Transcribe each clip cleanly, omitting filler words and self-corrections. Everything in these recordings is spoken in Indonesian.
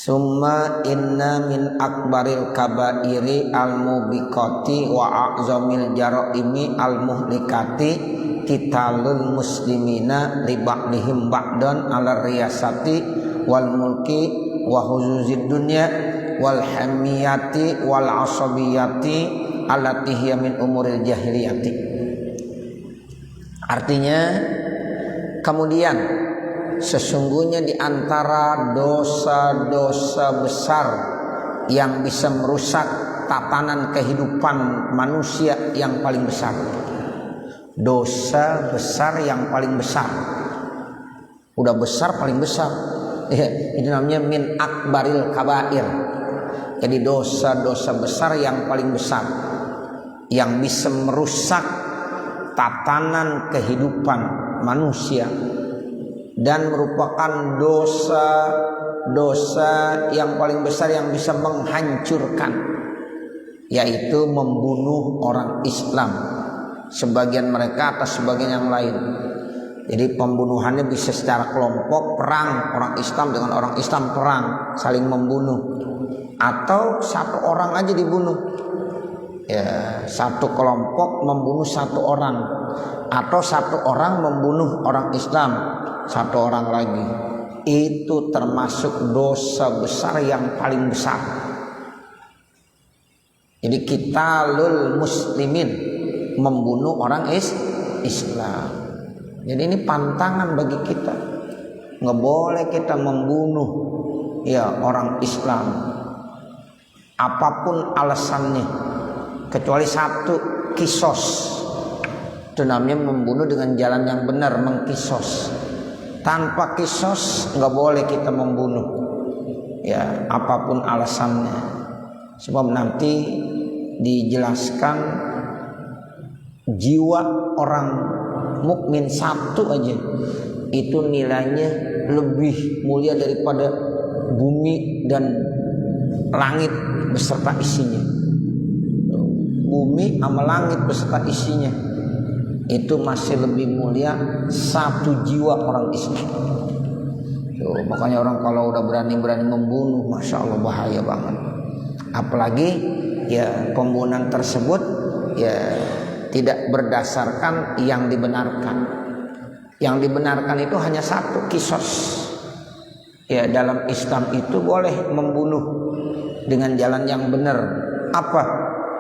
Summa inna min akbaril kabairi al-mubiqati wa a'zamil jaraimi al-muhlikati qitalul muslimina li ba'dihim ba'dan ala riyasati wal mulki wa huzuzid dunya wal hamiyati wal asabiyati allati hiya min umuril jahiliyati. Artinya kemudian sesungguhnya di antara dosa-dosa besar yang bisa merusak tatanan kehidupan manusia yang paling besar. Dosa besar yang paling besar. Udah besar paling besar. Itu namanya min akbaril kabair. Jadi dosa-dosa besar yang paling besar yang bisa merusak tatanan kehidupan manusia dan merupakan dosa yang paling besar yang bisa menghancurkan, yaitu membunuh orang Islam, sebagian mereka atas sebagian yang lain. Jadi pembunuhannya bisa secara kelompok, perang orang Islam dengan orang Islam, perang saling membunuh, atau satu orang aja dibunuh, ya satu kelompok membunuh satu orang, atau satu orang membunuh orang Islam satu orang lagi. Itu termasuk dosa besar yang paling besar. Jadi qitalul muslimin, membunuh orang Islam. Jadi ini pantangan bagi kita. Nggak boleh kita membunuh ya orang Islam apapun alasannya, kecuali satu, kisos. Itu namanya membunuh dengan jalan yang benar, mengkisos. Tanpa kisos nggak boleh kita membunuh, ya apapun alasannya. Sebab nanti dijelaskan jiwa orang mukmin satu aja itu nilainya lebih mulia daripada bumi dan langit beserta isinya. Bumi sama langit beserta isinya itu masih lebih mulia satu jiwa orang Islam. Tuh, makanya orang kalau udah berani-berani membunuh, masya Allah bahaya banget. Apalagi ya pembunuhan tersebut ya tidak berdasarkan yang dibenarkan. Yang dibenarkan itu hanya satu, kisos. Ya dalam Islam itu boleh membunuh dengan jalan yang benar. Apa?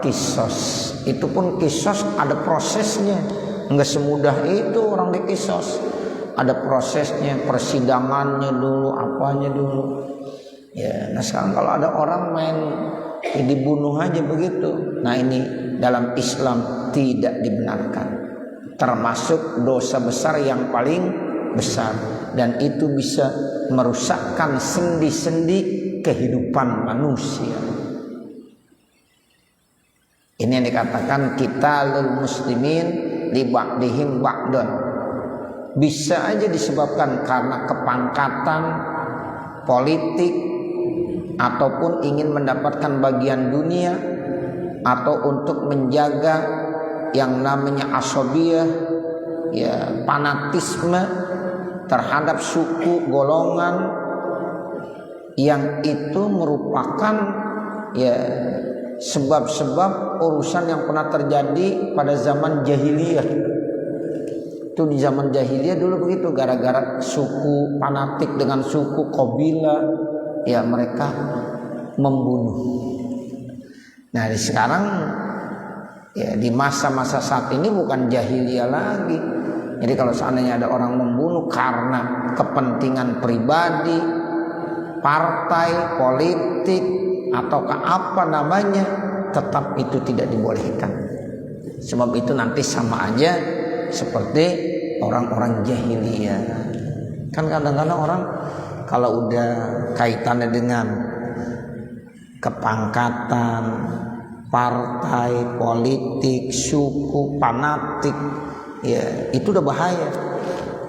Kisos. Itu pun kisos ada prosesnya. Enggak semudah itu orang dikisos. Ada prosesnya, persidangannya dulu, apanya dulu. Ya, nah sekarang kalau ada orang main ya dibunuh aja begitu. Nah ini dalam Islam tidak dibenarkan. Termasuk dosa besar yang paling besar, dan itu bisa merusakkan sendi-sendi kehidupan manusia. Ini yang dikatakan qitalul muslimin li ba'dihim ba'dun. Bisa aja disebabkan karena kepangkatan politik, ataupun ingin mendapatkan bagian dunia, atau untuk menjaga yang namanya asabiyah, ya fanatisme terhadap suku golongan, yang itu merupakan ya sebab-sebab urusan yang pernah terjadi pada zaman jahiliyah. Itu di zaman jahiliyah dulu begitu, gara-gara suku fanatik dengan suku kabilah, ya mereka membunuh. Nah di sekarang ya di masa-masa saat ini bukan jahiliyah lagi. Jadi kalau seandainya ada orang membunuh karena kepentingan pribadi, partai, politik, ataukah apa namanya, tetap itu tidak dibolehkan. Sebab itu nanti sama aja seperti orang-orang jahiliyah. Kan kadang-kadang orang kalau udah kaitannya dengan kepangkatan, partai, politik, suku, fanatik, ya itu udah bahaya.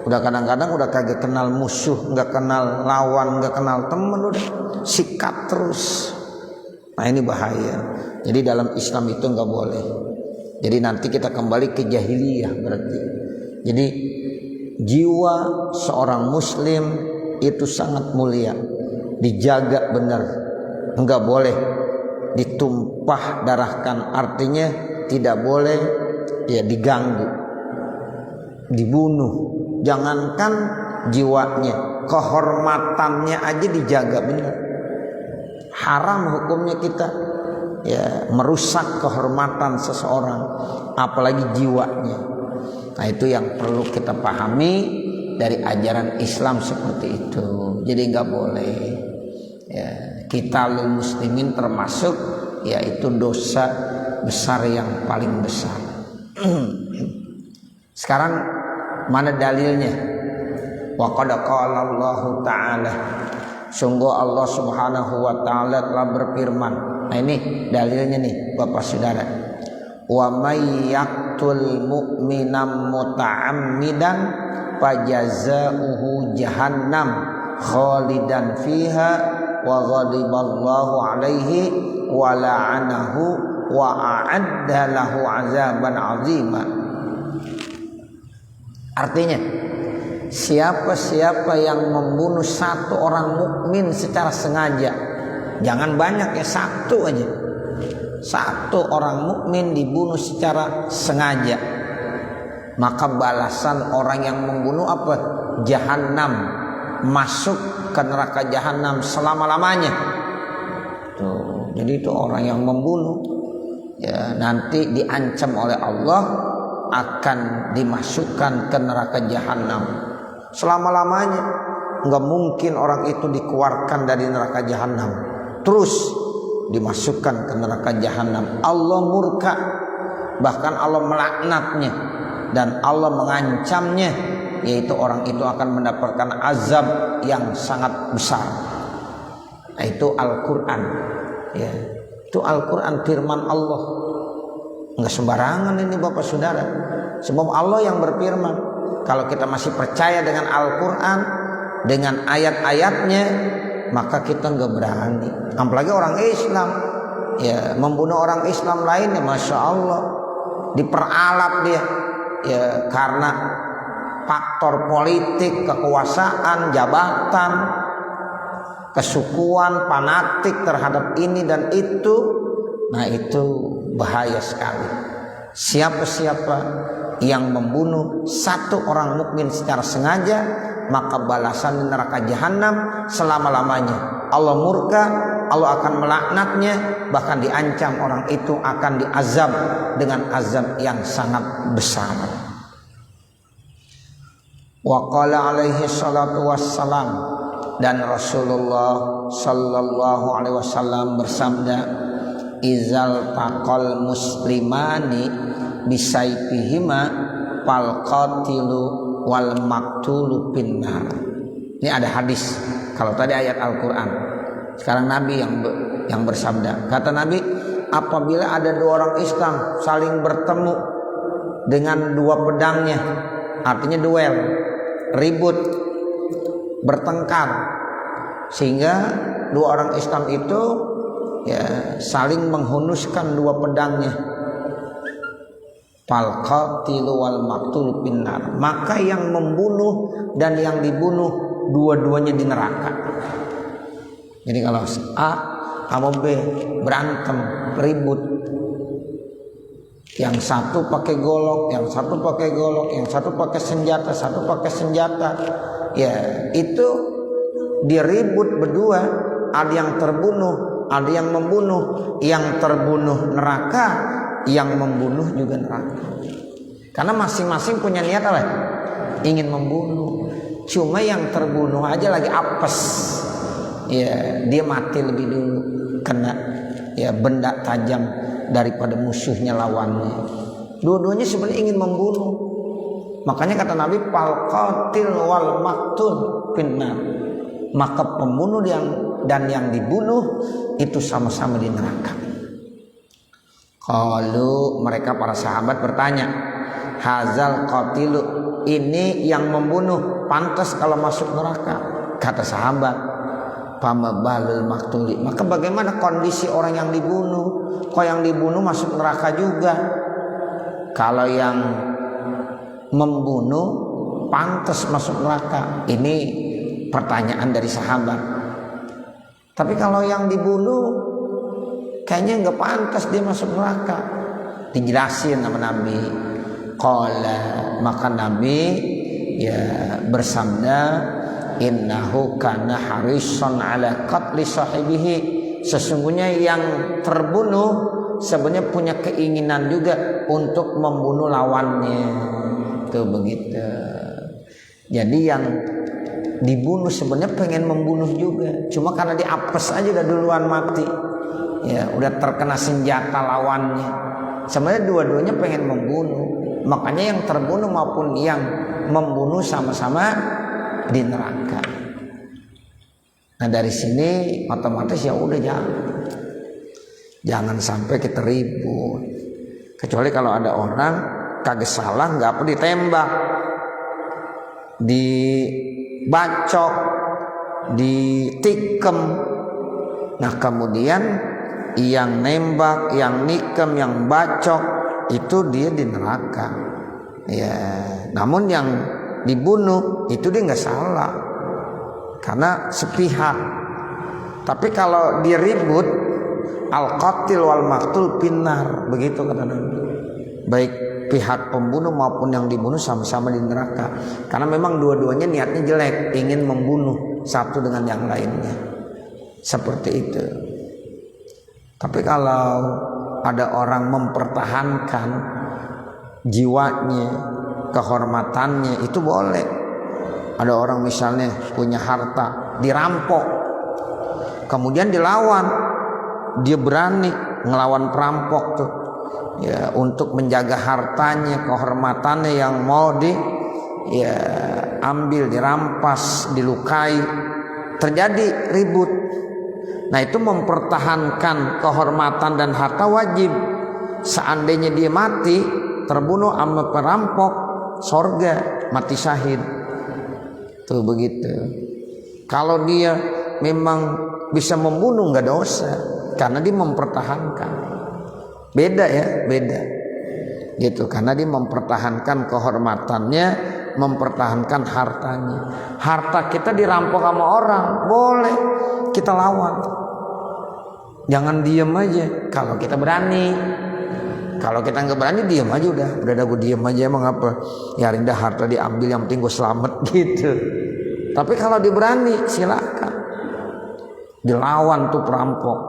Udah kadang-kadang udah kagak kenal musuh, nggak kenal lawan, nggak kenal temen, udah sikat terus. Nah ini bahaya. Jadi dalam Islam itu nggak boleh. Jadi nanti kita kembali ke jahiliyah berarti. Jadi jiwa seorang muslim itu sangat mulia. dijaga benar, enggak boleh ditumpah darahkan, artinya tidak boleh ya diganggu, dibunuh. Jangankan jiwanya, kehormatannya aja dijaga benar. Haram hukumnya kita ya merusak kehormatan seseorang, apalagi jiwanya. Nah itu yang perlu kita pahami dari ajaran Islam seperti itu. Jadi nggak boleh ya, qitalul muslimin termasuk yaitu dosa besar yang paling besar. Sekarang mana dalilnya? Wa qad qala Allah Ta'ala, sungguh Allah Subhanahu wa taala telah berfirman. Nah ini dalilnya nih Bapak Saudara. Wa may yaqtul mu'minan muta'ammidan fajazaohu jahannam khalidan fiha wa ghadiballahu alaihi wa la'anahu wa a'adda lahu 'azaban 'azima. Artinya, siapa-siapa yang membunuh satu orang mukmin secara sengaja, jangan banyak ya, satu aja. Satu orang mukmin dibunuh secara sengaja, maka balasan orang yang membunuh apa? Jahannam, masuk ke neraka jahanam selama-lamanya. Tuh, jadi itu orang yang membunuh ya nanti diancam oleh Allah akan dimasukkan ke neraka jahanam selama-lamanya. Enggak mungkin orang itu dikeluarkan dari neraka jahanam terus dimasukkan ke neraka jahanam. Allah murka, bahkan Allah melaknatnya dan Allah mengancamnya, yaitu orang itu akan mendapatkan azab yang sangat besar. Nah, itu Al-Quran ya, itu Al-Quran firman Allah, nggak sembarangan ini Bapak Saudara. Sebab Allah yang berfirman. Kalau kita masih percaya dengan Al-Quran, dengan ayat-ayatnya, maka kita nggak berani. Apalagi orang Islam ya, membunuh orang Islam lainnya, masya Allah, diperalat dia ya karena faktor politik, kekuasaan, jabatan, kesukuan, fanatik terhadap ini dan itu. Nah itu bahaya sekali. Siapa-siapa yang membunuh satu orang mukmin secara sengaja, maka balasan di neraka jahanam selama-lamanya. Allah murka, Allah akan melaknatnya, bahkan diancam orang itu akan diazab dengan azab yang sangat besar. Wa qala alaihi salatu wassalam, dan Rasulullah sallallahu alaihi wasallam bersabda, izal taqal muslimani bisaifihima fal qatilu wal maktulu finnar. Ini ada hadis. Kalau tadi ayat Al-Quran, sekarang Nabi yang bersabda. Kata Nabi, apabila ada dua orang Islam saling bertemu dengan dua pedangnya, artinya duel, ribut, bertengkar, sehingga dua orang Islam itu ya saling menghunuskan dua pedangnya, fal qatilu wal maqtul finnar, maka yang membunuh dan yang dibunuh dua-duanya di neraka. Jadi kalau A sama B berantem, ribut, yang satu pakai golok, yang satu pakai golok, yang satu pakai senjata, satu pakai senjata, ya itu diribut berdua, ada yang terbunuh, ada yang membunuh, yang terbunuh neraka, yang membunuh juga neraka. Karena masing-masing punya niat apa? Ingin membunuh. Cuma yang terbunuh aja lagi apes, ya dia mati lebih dulu kena ya benda tajam daripada musuhnya lawannya. Dua-duanya sebenarnya ingin membunuh. Makanya kata Nabi, fal qatil wal maktul finnar, maka pembunuh dan yang dibunuh itu sama-sama di neraka. Kalau mereka para sahabat bertanya, hazal qatilu, ini yang membunuh pantas kalau masuk neraka. Kata sahabat, fama balul maktuli, maka bagaimana kondisi orang yang dibunuh? Kok yang dibunuh masuk neraka juga? Kalau yang membunuh pantas masuk neraka. Ini pertanyaan dari sahabat. Tapi kalau yang dibunuh kayaknya nggak pantas dia masuk neraka. Dijelasin sama Nabi. Qala, maka Nabi ya bersabda, innahu kana harisan ala qatli sahibihi. Sesungguhnya yang terbunuh sebenarnya punya keinginan juga untuk membunuh lawannya. Tuh begitu. Jadi yang dibunuh sebenarnya pengen membunuh juga, cuma karena diapes aja udah duluan mati. Ya, udah terkena senjata lawannya. Sebenarnya dua-duanya pengen membunuh. Makanya yang terbunuh maupun yang membunuh sama-sama di neraka. Nah dari sini otomatis ya udah jangan sampai kita ribut. Kecuali kalau ada orang kagak salah nggak perlu ditembak, dibacok, ditikem. Nah kemudian yang nembak, yang nikem, yang bacok itu dia di neraka. Ya, namun yang dibunuh itu dia nggak salah karena sepihak. Tapi kalau dia ribut, al-qatil wal maqtul finnar, begitu kata Nabi. Baik pihak pembunuh maupun yang dibunuh sama-sama di neraka. Karena memang dua-duanya niatnya jelek, ingin membunuh satu dengan yang lainnya. Seperti itu. Tapi kalau ada orang mempertahankan jiwanya, kehormatannya, itu boleh. Ada orang misalnya punya harta, dirampok, kemudian dilawan, dia berani ngelawan perampok tuh, ya untuk menjaga hartanya, kehormatannya yang mau ambil, dirampas, dilukai, terjadi ribut. Nah itu mempertahankan kehormatan dan harta wajib. Seandainya dia mati terbunuh sama perampok, sorga, mati syahid. Tuh begitu. Kalau dia memang bisa membunuh nggak dosa, karena dia mempertahankan. Beda ya, beda. Gitu, karena dia mempertahankan kehormatannya, mempertahankan hartanya. Harta kita dirampok sama orang, boleh kita lawan. Jangan diem aja. Kalau kita berani, kalau kita nggak berani diem aja udah gue diem aja, emang apa? Ya rindah harta diambil, yang penting gue selamat gitu. Tapi kalau dia berani, silakan dilawan tuh perampok.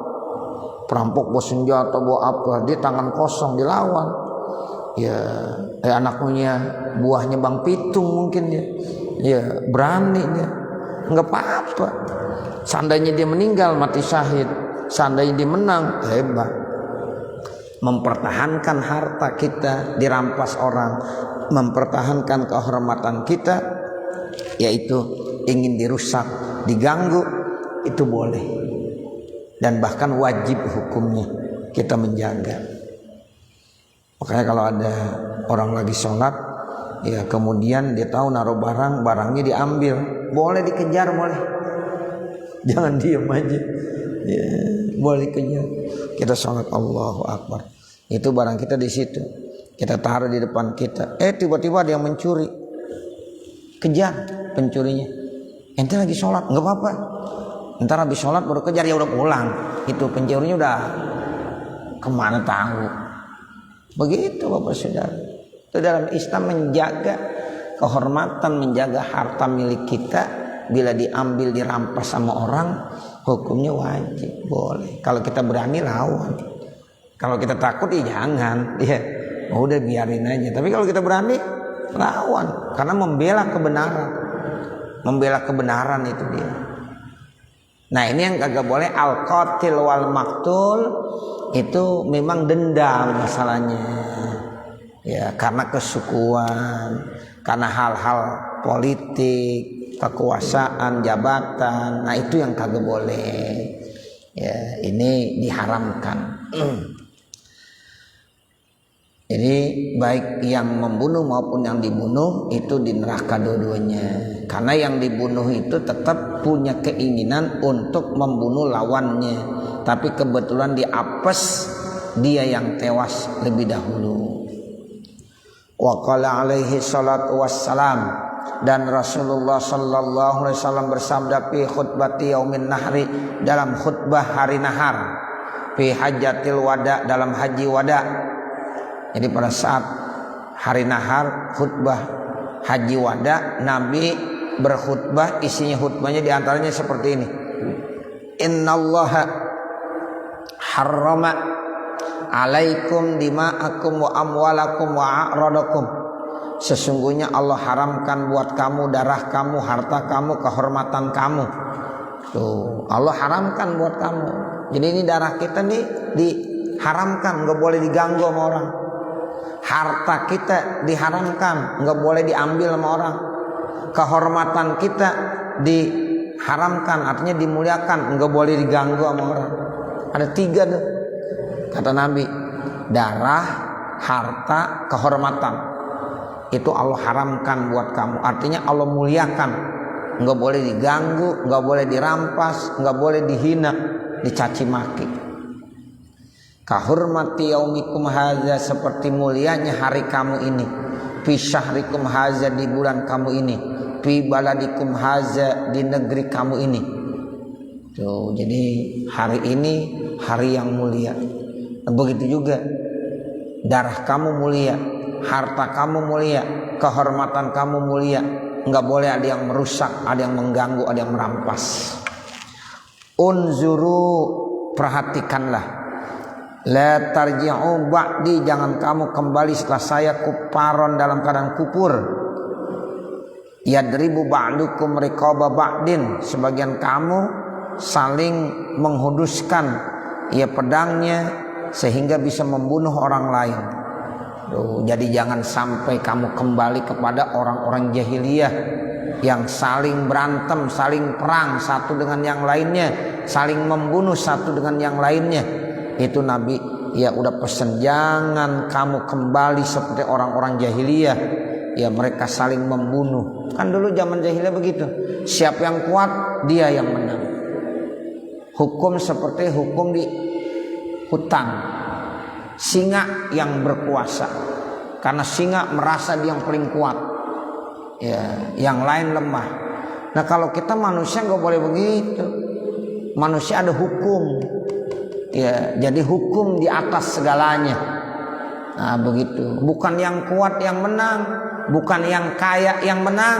Perampok bawa senjata, bawa apa? Dia tangan kosong dilawan. Ya, anaknya buahnya Bang Pitung mungkin dia. Ya berani dia, nggak apa-apa. Seandainya dia meninggal mati syahid, seandainya dia menang hebat. Mempertahankan harta kita dirampas orang, mempertahankan kehormatan kita, yaitu ingin dirusak, diganggu, itu boleh. Dan bahkan wajib hukumnya kita menjaga. Makanya kalau ada orang lagi sholat, ya kemudian dia tahu naruh barangnya diambil, boleh dikejar, boleh. Jangan diem aja. Ya, boleh dikejar. Kita sholat Allahu Akbar. Itu barang kita di situ. Kita taruh di depan kita. Tiba-tiba ada yang mencuri. Kejar pencurinya. Ente lagi sholat, nggak apa-apa. Ntar habis sholat baru kejar, ya udah pulang. Itu pencurinya udah kemana tahu. Begitu Bapak Saudara. Itu dalam Islam menjaga kehormatan, menjaga harta milik kita. Bila diambil, dirampas sama orang, hukumnya wajib, boleh. Kalau kita berani lawan. Kalau kita takut ya jangan. Ya udah biarin aja. Tapi kalau kita berani lawan, karena membela kebenaran. Membela kebenaran itu dia. Nah ini yang kagak boleh, al-qatil wal maqtul, itu memang dendam masalahnya. Ya karena kesukuan, karena hal-hal politik, kekuasaan, jabatan. Nah itu yang kagak boleh. Ya ini diharamkan. Jadi baik yang membunuh maupun yang dibunuh itu di neraka dua-duanya. Karena yang dibunuh itu tetap punya keinginan untuk membunuh lawannya, tapi kebetulan diapes, dia yang tewas lebih dahulu. Wa qala alaihi salatu wassalam, dan Rasulullah sallallahu alaihi wasallam bersabda fi khutbati yaumin nahri, dalam khutbah hari nahar, fi hajjatil wada, dalam haji wada. Jadi pada saat hari nahar khutbah haji wada, Nabi berkhutbah, isinya khutbahnya diantaranya seperti ini. Innallaha harrama alaikum dima'akum wa amwalakum wa a'radakum. Sesungguhnya Allah haramkan buat kamu darah kamu, harta kamu, kehormatan kamu. Tuh, Allah haramkan buat kamu. Jadi ini darah kita nih diharamkan, nggak boleh diganggu sama orang. Harta kita diharamkan, nggak boleh diambil sama orang. Kehormatan kita diharamkan, artinya dimuliakan, nggak boleh diganggu sama orang. Ada 3 tuh, kata Nabi, darah, harta, kehormatan. Itu Allah haramkan buat kamu, artinya Allah muliakan, nggak boleh diganggu, nggak boleh dirampas, nggak boleh dihina, dicaci maki. Kahurmati yaumikum hadza, seperti mulianya hari kamu ini, fi syahrikum hadza, di bulan kamu ini, fi baladikum hadza, di negeri kamu ini. Tuh, jadi hari ini hari yang mulia. Begitu juga darah kamu mulia, harta kamu mulia, kehormatan kamu mulia. Nggak boleh ada yang merusak, ada yang mengganggu, ada yang merampas. Unzuru, perhatikanlah. La tarji'u ba'di, jangan kamu kembali setelah saya kuparon, dalam keadaan kupur. Yadribu ba'dukum riqaba ba'din, sebagian kamu saling menghuduskan ya pedangnya sehingga bisa membunuh orang lain. Jadi jangan sampai kamu kembali kepada orang-orang jahiliyah yang saling berantem, saling perang satu dengan yang lainnya, saling membunuh satu dengan yang lainnya. Itu Nabi ya udah pesan, jangan kamu kembali seperti orang-orang jahiliyah. Ya mereka saling membunuh. Kan dulu zaman jahiliyah begitu. Siapa yang kuat dia yang menang. Hukum seperti hukum di hutan. Singa yang berkuasa. Karena singa merasa dia yang paling kuat. Ya, yang lain lemah. Nah kalau kita manusia nggak boleh begitu. Manusia ada hukum. Ya, jadi hukum di atas segalanya. Nah begitu. Bukan yang kuat yang menang, bukan yang kaya yang menang.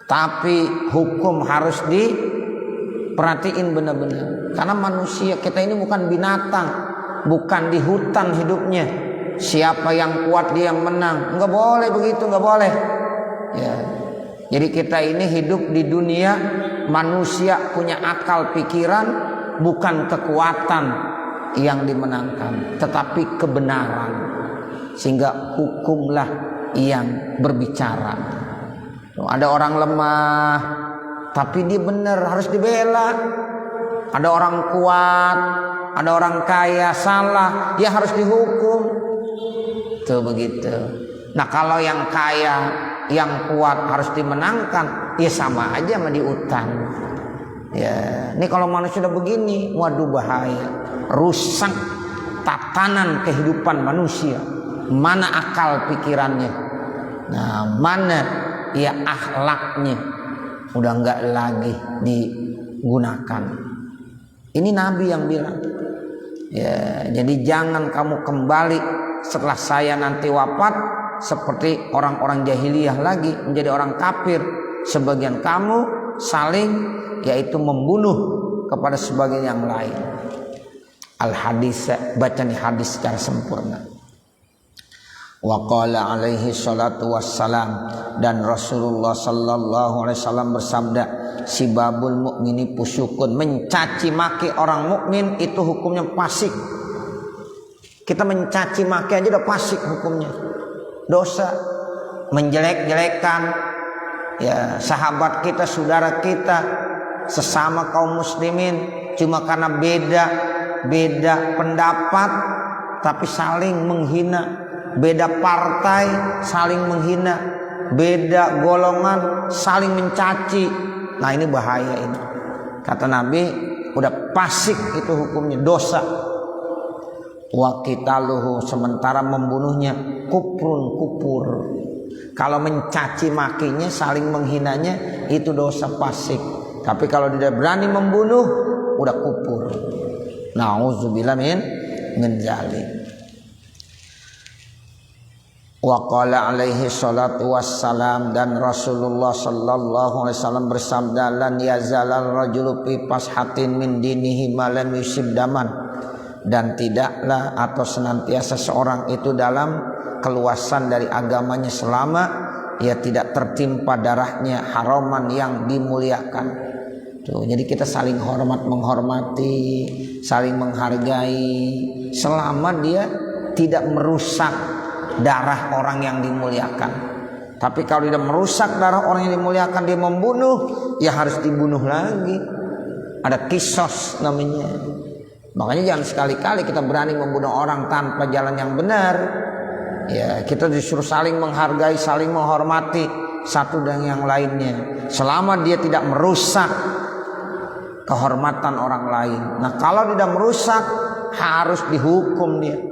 Tapi hukum harus diperhatiin benar-benar. Karena manusia kita ini bukan binatang, bukan di hutan hidupnya. Siapa yang kuat dia yang menang. Nggak boleh begitu, nggak boleh. Ya. Jadi kita ini hidup di dunia, manusia punya akal pikiran, bukan kekuatan yang dimenangkan, tetapi kebenaran. Sehingga hukumlah yang berbicara. Ada orang lemah, tapi dia benar, harus dibela. Ada orang kuat, ada orang kaya salah, dia harus dihukum. Tuh begitu. Nah kalau yang kaya, yang kuat harus dimenangkan, ya sama aja sama di hutan. Ya, ini kalau manusia udah begini, waduh bahaya, rusak tatanan kehidupan manusia. Mana akal pikirannya? Nah, mana ya akhlaknya? Udah nggak lagi digunakan. Ini Nabi yang bilang. Ya, jadi jangan kamu kembali setelah saya nanti wafat seperti orang-orang jahiliyah lagi, menjadi orang kafir. Sebagian kamu saling yaitu membunuh kepada sebagian yang lain. Al-hadis, baca nih hadis secara sempurna. Wa qala alaihi salatu wassalam, dan Rasulullah sallallahu alaihi wasallam bersabda, sibabul mukmini fusyukun, mencaci maki orang mukmin itu hukumnya fasik. Kita mencaci maki aja udah fasik hukumnya, dosa. Menjelek-jelekan ya sahabat kita, saudara kita, sesama kaum muslimin, cuma karena beda pendapat tapi saling menghina, beda partai saling menghina, beda golongan saling mencaci. Nah ini bahaya ini. Kata Nabi udah fasik itu hukumnya, dosa. Wa qitaluhu, sementara membunuhnya kufrun, kufur. Kalau mencaci makinya, saling menghinanya, itu dosa fasik. Tapi kalau dia berani membunuh, udah kufur. Nauzubillah min dzalik. Wa qala alaihi salatu wassalam, dan Rasulullah sallallahu alaihi wasallam bersabda, lan yazalal rajulu fi fashatin min dinihi ma lam yusib daman, dan tidaklah atau senantiasa seorang itu dalam keluasan dari agamanya selama ia tidak tertimpa darahnya haraman yang dimuliakan. Tuh, jadi kita saling menghormati, saling menghargai selama dia tidak merusak darah orang yang dimuliakan. Tapi kalau dia merusak darah orang yang dimuliakan, dia membunuh, ya harus dibunuh lagi. Ada kisos namanya. Makanya jangan sekali-kali kita berani membunuh orang tanpa jalan yang benar. Ya, kita disuruh saling menghargai, saling menghormati satu dan yang lainnya, selama dia tidak merusak kehormatan orang lain. Nah, kalau tidak merusak, harus dihukum dia.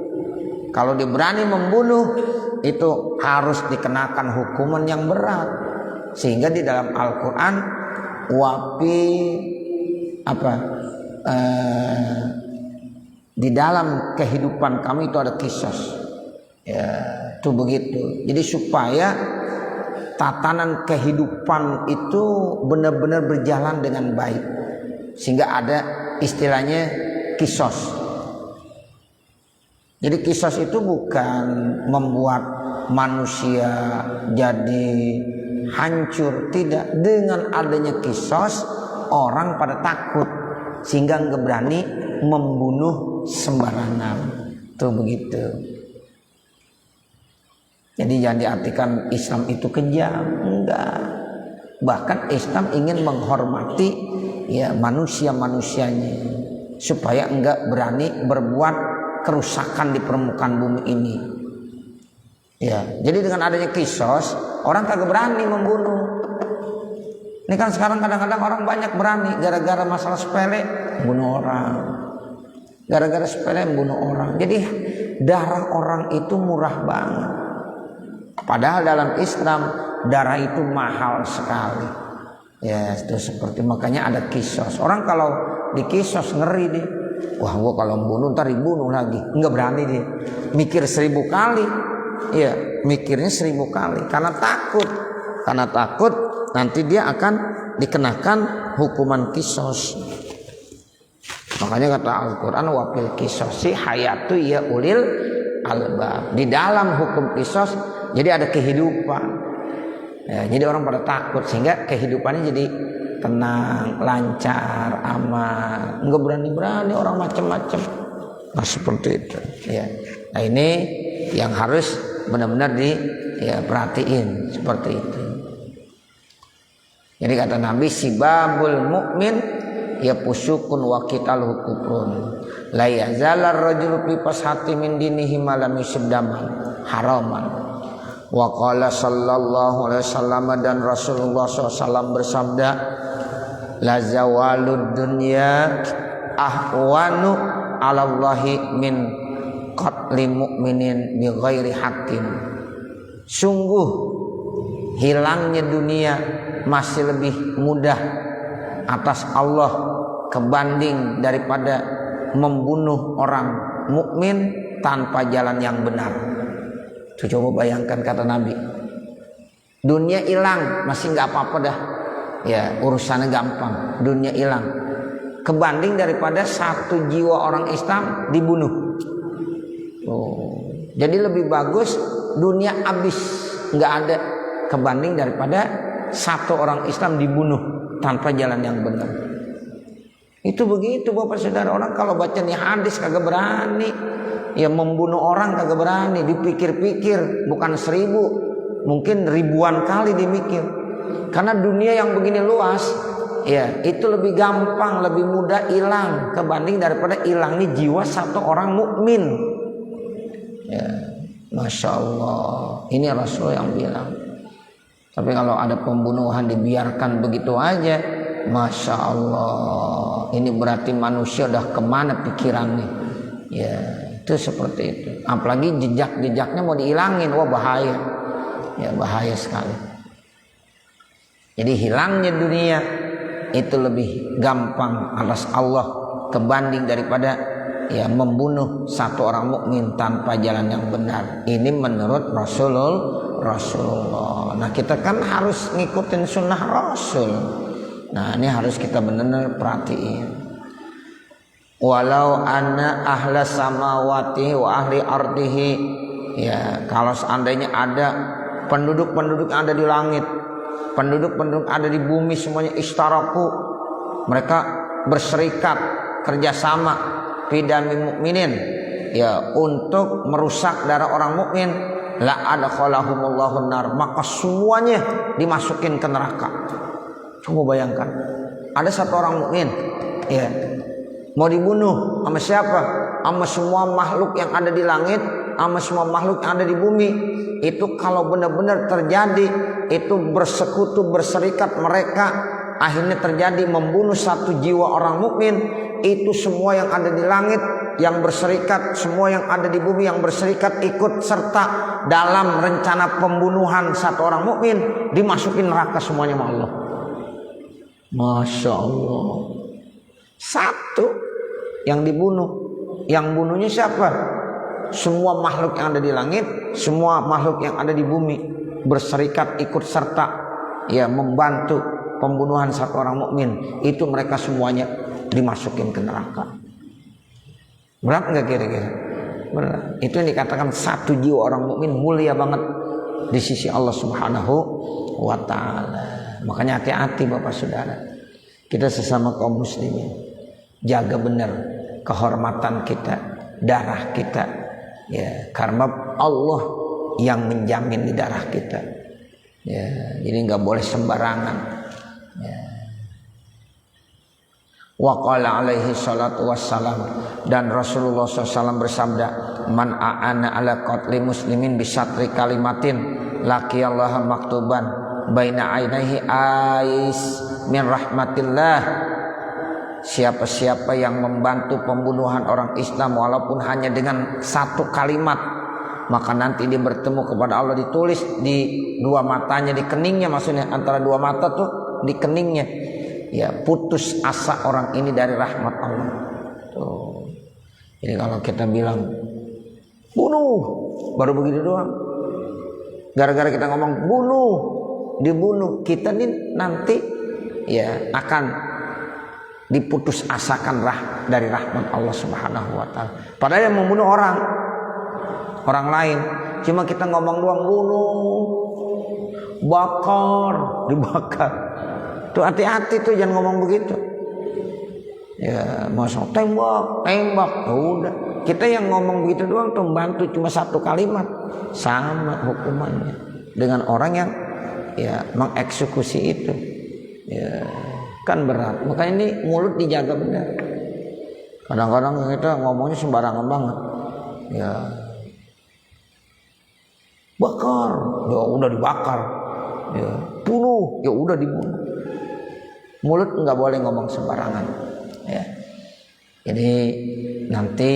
Kalau dia berani membunuh, itu harus dikenakan hukuman yang berat. Sehingga di dalam Al-Quran, di dalam kehidupan kami itu ada kisos. Ya, itu begitu. Jadi supaya tatanan kehidupan itu benar-benar berjalan dengan baik, sehingga ada istilahnya kisos. Jadi kisos itu bukan membuat manusia jadi hancur, tidak. Dengan adanya kisos, orang pada takut sehingga nggak berani membunuh sembarangan. Itu begitu. Jadi jangan diartikan Islam itu kejam, enggak. Bahkan Islam ingin menghormati ya manusia-manusianya, supaya enggak berani berbuat kerusakan di permukaan bumi ini. Ya, jadi dengan adanya kisos, orang kagak berani membunuh. Ini kan sekarang kadang-kadang orang banyak berani gara-gara masalah sepele bunuh orang. Gara-gara sepele membunuh orang. Jadi darah orang itu murah banget. Padahal dalam Islam darah itu mahal sekali. Ya, itu seperti makanya ada kisos. Orang kalau di kisos ngeri deh. Wah, gua kalau bunuh ntar dibunuh lagi. Enggak berani dia. Mikir 1000 kali. Ya, mikirnya 1000 kali karena takut. Karena takut nanti dia akan dikenakan hukuman kisos. Makanya kata Al-Quran, wafil kisosi hayatu ya ulil albab. Di dalam hukum kisos jadi ada kehidupan. Ya, jadi orang pada takut sehingga kehidupannya jadi tenang, lancar, aman. Enggak berani-berani orang macam-macam. Nah, seperti itu. Ya. Nah, ini yang harus benar-benar perhatiin seperti itu. Jadi kata Nabi, sibabul mukmin ya pusukun wa qitaluhu kufrun. La yazalar rajulu fi fashati min dinihi ma lam yusiddaman haraman. Wa qala sallallahu alaihi wasallam, dan Rasulullah SAW bersabda, la zawalud dunya ahwanu 'ala Allahi min qatli mu'minin bi ghairi haqqin. Sungguh hilangnya dunia masih lebih mudah atas Allah kebanding daripada membunuh orang mukmin tanpa jalan yang benar. Tuh, coba bayangkan kata Nabi, dunia hilang masih nggak apa-apa dah, ya urusannya gampang, dunia hilang kebanding daripada satu jiwa orang Islam dibunuh. Tuh, jadi lebih bagus dunia habis nggak ada kebanding daripada satu orang Islam dibunuh tanpa jalan yang benar. Itu begitu Bapak Saudara. Orang kalau baca nih hadis kagak berani, ya membunuh orang kagak berani, dipikir-pikir bukan 1000, mungkin ribuan kali dimikir. Karena dunia yang begini luas, ya itu lebih gampang, lebih mudah hilang kebanding daripada hilangnya jiwa satu orang mukmin. Ya, Masya Allah, ini Rasul yang bilang. Tapi kalau ada pembunuhan dibiarkan begitu aja, Masya Allah, ini berarti manusia udah kemana pikirannya. Ya, itu seperti itu. Apalagi jejak-jejaknya mau dihilangin, wah bahaya. Ya bahaya sekali. Jadi hilangnya dunia itu lebih gampang atas Allah kebanding daripada ya membunuh satu orang mukmin tanpa jalan yang benar. Ini menurut Rasulullah. Nah kita kan harus ngikutin sunnah Rasul. Nah ini harus kita benar-benar perhatiin. Walau anna ahla samawati wa ahli ardihi, ya kalau seandainya ada penduduk-penduduk yang ada di langit, penduduk-penduduk ada di bumi semuanya istaraku, mereka berserikat kerjasama bidami mukminin, ya untuk merusak darah orang mukmin, la adkhalahumullahu nar, maka semuanya dimasukin ke neraka. Coba bayangkan, ada satu orang mukmin, ya mau dibunuh sama siapa? Sama semua makhluk yang ada di langit, sama semua makhluk yang ada di bumi. Itu kalau benar-benar terjadi, itu bersekutu berserikat mereka, akhirnya terjadi membunuh satu jiwa orang mukmin. Itu semua yang ada di langit yang berserikat, semua yang ada di bumi yang berserikat ikut serta dalam rencana pembunuhan satu orang mukmin, dimasukin neraka semuanya sama Allah. Masya Allah. Satu yang dibunuh, yang bunuhnya siapa? Semua makhluk yang ada di langit, semua makhluk yang ada di bumi berserikat ikut serta, ya membantu pembunuhan satu orang mukmin. Itu mereka semuanya dimasukin ke neraka. Berat nggak kira-kira? Berat. Itu yang dikatakan satu jiwa orang mukmin mulia banget di sisi Allah Subhanahu wa Ta'ala. Makanya hati-hati Bapak Saudara, kita sesama kaum muslimin, jaga benar kehormatan kita, darah kita, ya karena Allah yang menjamin di darah kita, ya jadi nggak boleh sembarangan. Ya. Wa qala alaihi salatu wassalam, dan Rasulullah SAW bersabda, man a'ana ala qatli muslimin bisatri kalimatin laqiyallaha maktuban baina ainaihi ais min rahmatillah. Siapa-siapa yang membantu pembunuhan orang Islam walaupun hanya dengan satu kalimat, maka nanti dia bertemu kepada Allah, ditulis di dua matanya, di keningnya, maksudnya antara dua mata tuh di keningnya, ya putus asa orang ini dari rahmat Allah. Tuh. Jadi kalau kita bilang bunuh, baru begitu doang, gara-gara kita ngomong bunuh, dibunuh, kita nih nanti ya akan diputus asakan dari rahmat Allah Subhanahu wa Ta'ala. Padahal yang membunuh orang lain, cuma kita ngomong doang, bunuh, bakar, dibakar. Tuh hati-hati tuh, jangan ngomong begitu. Ya, masa tembak, ya udah. Kita yang ngomong begitu doang tuh membantu cuma satu kalimat, sama hukumannya dengan orang yang ya mengeksekusi itu. Ya, kan berat. Makanya ini mulut dijaga benar. Kadang-kadang kita ngomongnya sembarangan banget. Ya, bakar, ya udah dibakar. Ya, bunuh, ya udah dibunuh. Mulut nggak boleh ngomong sembarangan. Ya. Jadi nanti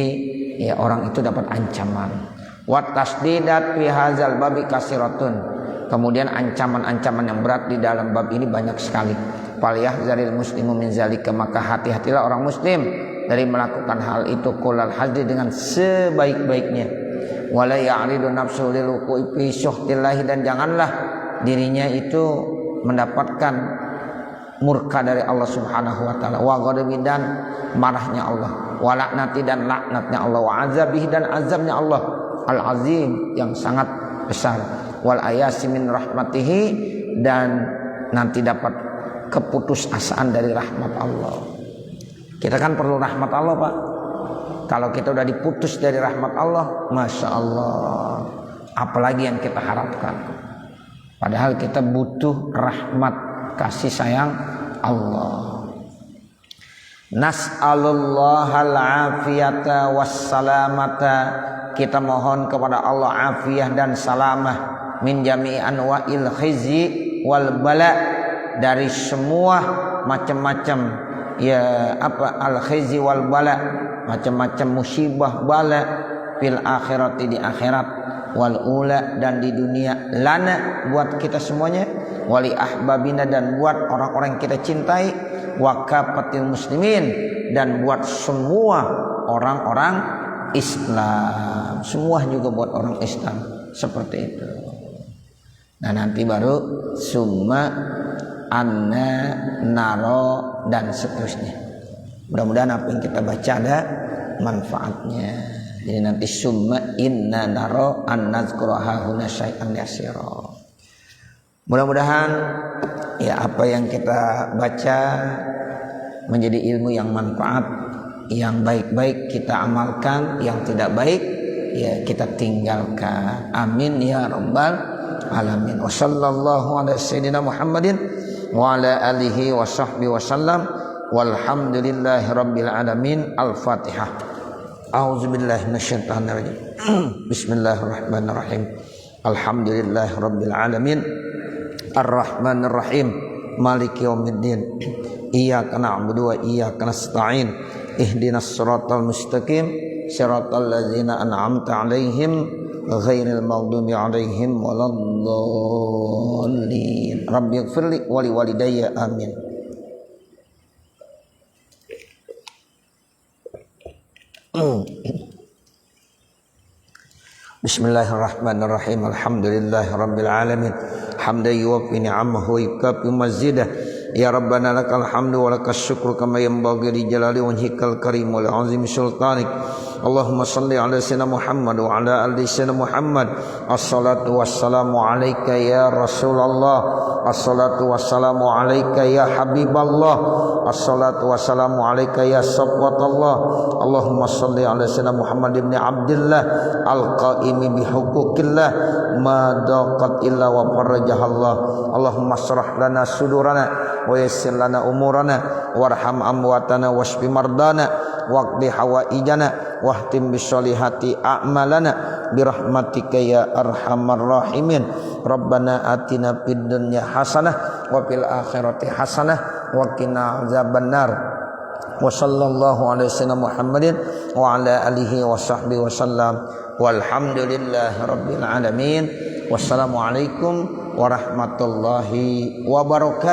ya orang itu dapat ancaman. Wa tasdidat fi hadzal babi kasiratun. Kemudian ancaman-ancaman yang berat di dalam bab ini banyak sekali. Falyahzaril muslimu min zalika, maka hati-hatilah orang muslim dari melakukan hal itu kulal hadri dengan sebaik-baiknya. Wala ya'ridu nafsuhu lil wuqu'i fi syuhtillahi, dan janganlah dirinya itu mendapatkan murka dari Allah Subhanahu wa Ta'ala, wa ghadabi, dan marahnya Allah, wa laknati, dan laknatnya Allah, wa azabihi, dan azabnya Allah al-azim yang sangat besar, wal ayasi min rahmatihi, dan nanti dapat keputusasaan dari rahmat Allah. Kita kan perlu rahmat Allah, Pak. Kalau kita udah diputus dari rahmat Allah, Masya Allah, apalagi yang kita harapkan. Padahal kita butuh rahmat, kasih sayang Allah. Nas'alullahal afiyata wassalamata, kita mohon kepada Allah afiyah dan salamah, min jami'i anwa'il khizyi wal bala, dari semua macam-macam ya al khizyi wal bala, macam-macam musibah bala, fil akhirati, di akhirat, wal ula dan di dunia, lana buat kita semuanya, wali ahbabina dan buat orang-orang yang kita cintai, wa kafatil muslimin dan buat semua orang-orang Islam. Semua juga buat orang Islam, seperti itu. Nah nanti baru summa anna naro dan seterusnya. Mudah-mudahan apa yang kita baca ada manfaatnya. Jadi nanti summa inna naro an nazkuraha huna syai'an yasira. Mudah-mudahan ya apa yang kita baca menjadi ilmu yang manfaat, yang baik-baik kita amalkan, yang tidak baik ya kita tinggalkan. Amin ya rabbal alamin. Wa sallallahu ala sayyidina Muhammadin wa ala alihi wa sahbihi wa sallam. Walhamdulillahi rabbil alamin. Al-Fatihah. A'udzubillahi minasyaitonir rajim. Bismillahirrahmanirrahim. Alhamdulillahi rabbil alamin. Ar-Rahmanir Rahim. Maliki yaumiddin. Iyyaka na'budu wa iyyaka nasta'in. Ihdinas siratal mustaqim. Siratal ladzina an'amta 'alaihim ghairil maghdubi 'alaihim waladdallin. Rabbighfirli wa liwalidayya amin. Bismillahirrahmanirrahim. Alhamdulillahi rabbil alamin. Hamdan yuwaffi ni'amahu wa yukafi mazidah. Ya Rabbana lakal hamdu wa lakas syukru kama yanbaghi li jalali wajhikal karim wa li 'azimi sultanik. Allahumma salli ala sayyidina Muhammad wa ala ali sayyidina Muhammad. Assalatu wassalamu alayka ya Rasulullah. Assalatu wassalamu alayka ya Habiballah. Assalatu wassalamu alayka ya Safwatallah. Allahumma salli ala sayyidina Muhammad ibn Abdillah al-qaimi bihuquqillah ma daqat illa wa farajahallah. Allahumma shrah lana sudurana wa yassir lana umurana warham amwatana washfi mardana waqdi hawaijana wahtim bisolihati a'malana birahmatika ya arhamar rahimin. Rabbana atina fid dunya hasanah wa fil akhirati hasanah wa qina azabannar. Wa sallallahu alaihi wasallam Muhammadin wa ala alihi wa sahbihi wasallam. Walhamdulillahi rabbil alamin. Wassalamualaikum warahmatullahi wabarakatuh.